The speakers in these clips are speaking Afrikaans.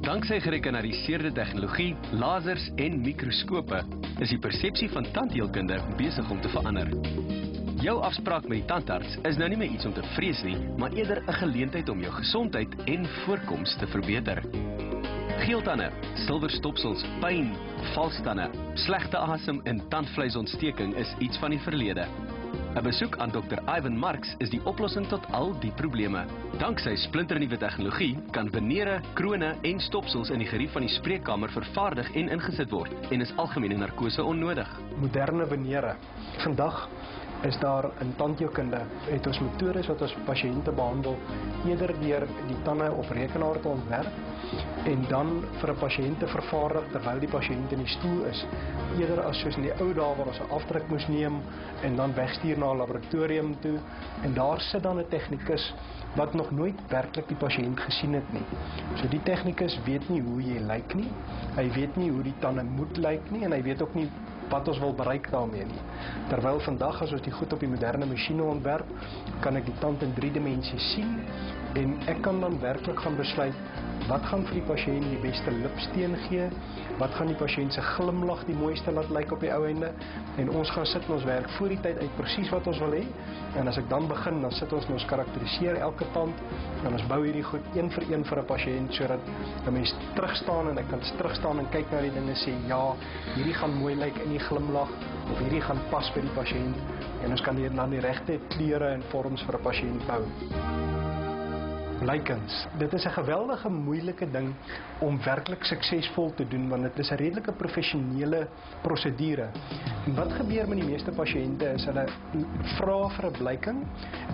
Danksy gerekenariseerde tegnologie, lasers en mikroskope is die persepsie van tandheelkunde besig om te verander. Jou afspraak met die tandarts is nou nie meer iets om te vrees nie, maar eerder 'n geleentheid om jou gesondheid en voorkoms te verbeter. Geeltande, silverstopsels, pyn, valstande, slegte asem en tandvleisontsteking is iets van die verlede. 'n Besoek aan Dr. Ivan Marks is die oplossing tot al die probleme. Danksy splinternuwe tegnologie kan venere, krone en stopsels in die gerief van die spreekkamer vervaardig en ingesit word en is algemene narkose onnodig. Moderne venere. Vandag is daar in tandheelkunde, het ons metodes wat ons pasiënte behandel, eerder deur die tande op rekenaar te ontwerp en dan vir 'n pasiënt te vervaardig terwyl die pasiënt in die stoel is, eerder as soos in die ou dae waar ons 'n afdruk moes neem en dan wegstuur na 'n laboratorium toe en daar sit dan 'n tegnikus wat nog nooit werklik die pasiënt gesien het nie. So die tegnikus weet nie hoe jy lyk nie, hy weet nie hoe die tande moet lyk nie en hy weet ook nie wat ons wil bereik daarmee nie. Terwyl vandag as ons die goed op die moderne masjiene ontwerp, kan ek die tand in 3 dimensies sien en ek kan dan werklik gaan besluit wat gaan vir die pasiënt die beste lipsteen gee, wat gaan die pasiënt se glimlag die mooiste laat lyk op die ou einde en ons gaan sit en ons werk voor die tyd uit presies wat ons wil hê en as ek dan begin, dan sit ons en ons karakteriseer elke tand en ons bou hierdie goed een vir 'n pasiënt sodat 'n mens terugstaan en ek kan terugstaan en kyk na die dinge en sê ja, hierdie gaan mooi lyk in die glimlag of hierdie gaan pas by die pasiënt en ons kan dan die regte kleure en vorms vir 'n pasiënt bou. Blykens. Dit is 'n geweldige moeilike ding om werklik suksesvol te doen want dit is 'n redelike professionele prosedure. En wat gebeur met die meeste pasiënte is hulle vra vir 'n blyking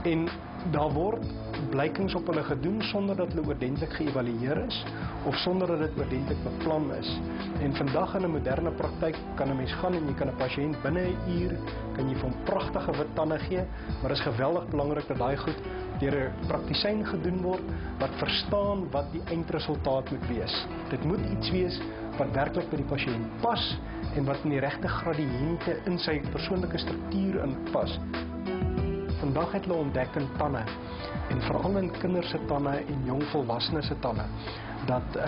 en daar word blykings op hulle gedoen sonder dat hulle oordentlik geëvalueer is of sonder dat dit oordentlik beplan is. En vandag in 'n moderne praktyk kan 'n mens gaan en jy kan 'n pasiënt binne 'n uur kan jy vir hom pragtige wit tande gee, maar dit is geweldig belangrik dat daai goed deur 'n praktisyn gedoen word wat verstaan wat die eindresultaat moet wees. Dit moet iets wees wat werklik by die pasiënt pas en wat in die regte gradiënte in sy persoonlike struktuur inpas. Vandag het hulle ontdek in tande en veral in kinders se tande en jong volwassenes se tande dat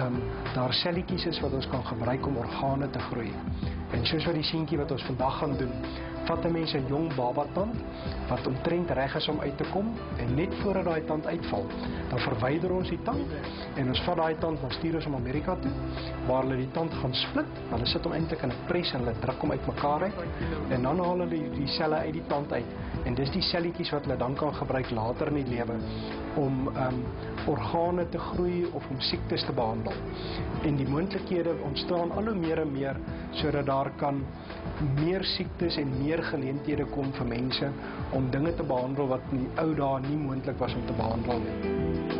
daar selletjies is wat ons kan gebruik om organe te groei. En soos wat die seentjie wat ons vandag gaan doen, vat 'n mens 'n jong babatand wat omtrent reg is om uit te kom en net voordat daai tand uitval, dan verwyder ons die tand en ons vat daai tand en stuur ons hom Amerika toe waar hulle die tand gaan split. Hulle sit hom eintlik in 'n pres en hulle druk hom uitmekaar uit en dan haal hulle die selle uit die tand uit en dis die selletjies wat hulle dan kan gebruik later in die lewe om organe te groei of om siektes te behandel. En die moontlikhede ontstaan al hoe meer en meer sodat daar kan meer siektes en meer geleenthede kom vir mense om dinge te behandel wat in die ou dae nie moontlik was om te behandel nie.